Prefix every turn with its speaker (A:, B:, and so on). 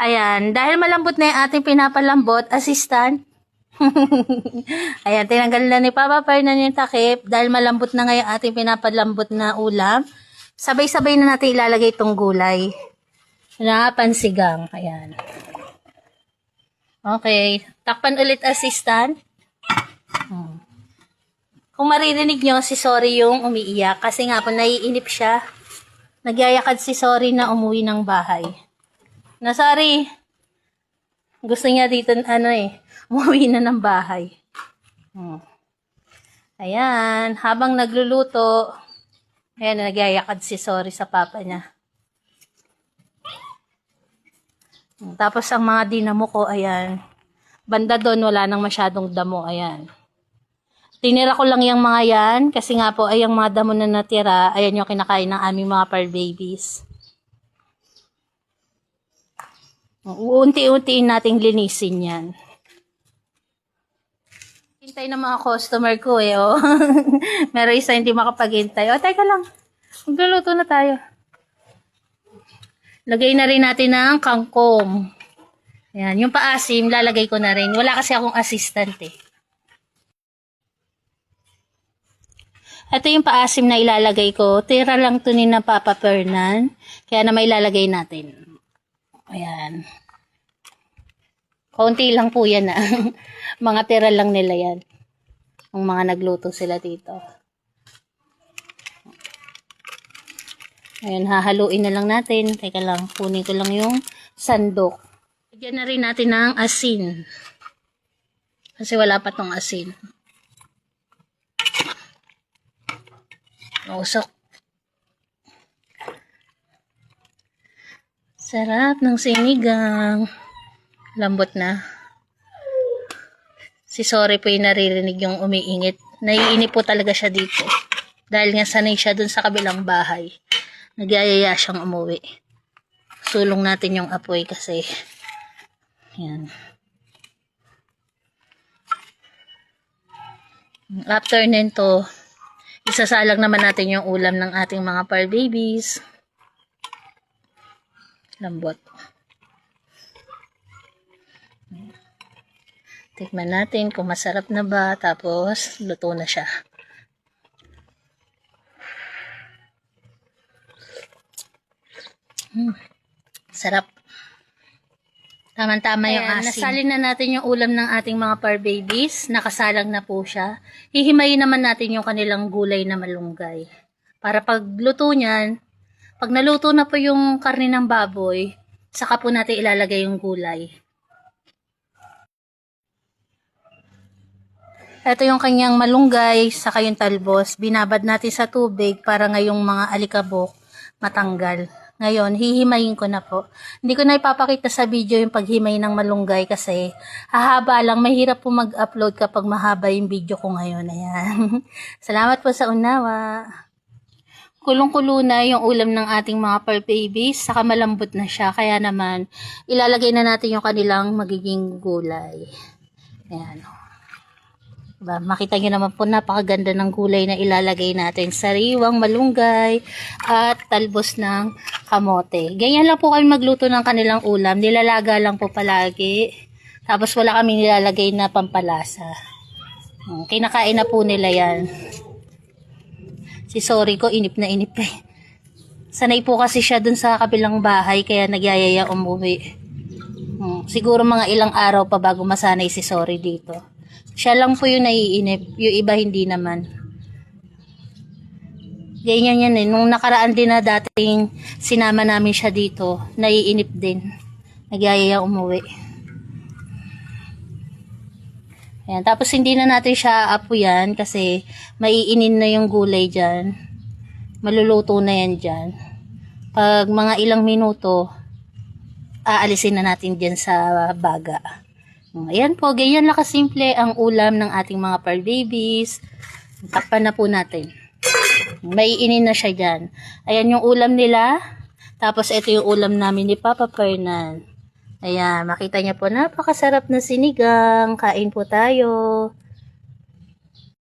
A: Ayan, dahil malambot na yung ating pinapalambot, assistant. Ayan, tinanggal na ni Papa Fernan yung takip. Dahil malambot na nga yung ating pinapalambot na ulam, sabay-sabay na natin ilalagay itong gulay na pansigang. Ayan. Okay, takpan ulit assistant. Kung maririnig nyo, si Sorry yung umiiyak. Kasi nga po, naiinip siya. Nagyayakad si Sorry na umuwi ng bahay. Na Sorry, gusto niya dito, umuwi na ng bahay. Ayan, habang nagluluto, ayan, nagyayakad si Sorry sa papa niya. Tapos ang mga dinamo ko, ayan, banda doon, wala nang masyadong damo, ayan. Tinira ko lang yung mga yan, kasi nga po, ay yung mga damo na natira, ayan yung kinakain ng aming mga pearl babies. Unti-untiin nating linisin yan. Hintay ng mga customer ko oh. Meron isa hindi makapaghintay. Teka lang. Magluluto na tayo. Lagay na rin natin ng kangkong. Ayan, yung paasim, lalagay ko na rin. Wala kasi akong assistant Ito yung paasim na ilalagay ko. Tira lang to ni na Papa Fernan. Kaya na may ilalagay natin. Ayan. Konti lang po yan mga tira lang nila yan. Ang mga nagluto sila dito. Ayan, hahaluin na lang natin. Teka lang, kunin ko lang yung sandok. Lagyan na rin natin ng asin. Kasi wala pa tong asin. Usok. Sarap ng sinigang. Lambot na. Si Sorry po yung naririnig yung umiingit. Naiinip po talaga siya dito. Dahil nga sanay siya dun sa kabilang bahay. Nagyayaya siyang umuwi. Sulong natin yung apoy kasi. Yan. After nito, isasalang naman natin yung ulam ng ating mga pearl babies. Lambot. Tikman natin kung masarap na ba. Tapos, luto na siya. Sarap. Tama-tama yung asin. Nasalin na natin yung ulam ng ating mga pearl babies. Nakasalang na po siya. Hihimayin naman natin yung kanilang gulay na malunggay. Para pag luto niyan, pag naluto na po yung karne ng baboy, saka po natin ilalagay yung gulay. Ito yung kanyang malunggay, saka yung talbos. Binabad natin sa tubig para ngayong mga alikabok matanggal. Ngayon, hihimayin ko na po. Hindi ko na ipapakita sa video yung paghimay ng malunggay kasi hahaba lang. Mahirap po mag-upload kapag mahaba yung video ko ngayon. Ayan. Salamat po sa unawa. Kulong-kulo na yung ulam ng ating mga pearl babies. Saka malambot na siya. Kaya naman, ilalagay na natin yung kanilang magiging gulay. Ayan. Diba? Makita nyo naman po, napakaganda ng gulay na ilalagay natin. Sariwang malunggay at talbos ng kamote. Ganyan lang po kami magluto ng kanilang ulam. Nilalaga lang po palagi. Tapos wala kami nilalagay na pampalasa. Kinakain na po nila yan. Si Sorry ko, inip na inip Sanay po kasi siya dun sa kabilang bahay, kaya nagyayaya umuwi. Siguro mga ilang araw pa bago masanay si Sorry dito. Siya lang po yung naiinip, yung iba hindi naman. Ganyan yan Nung nakaraan din na dating sinama namin siya dito, naiinip din. Nagyayaya umuwi. Ayan, tapos hindi na natin siya aapuyan kasi maiinin na yung gulay dyan. Maluluto na yan dyan. Pag mga ilang minuto, aalisin na natin dyan sa baga. Ayan po, ganyan lang kasimple ang ulam ng ating mga pearl babies. Takpan na po natin. Maiinin na siya dyan. Ayan yung ulam nila. Tapos ito yung ulam namin ni Papa Fernan. Ayan, makita niyo po, napakasarap na sinigang. Kain po tayo.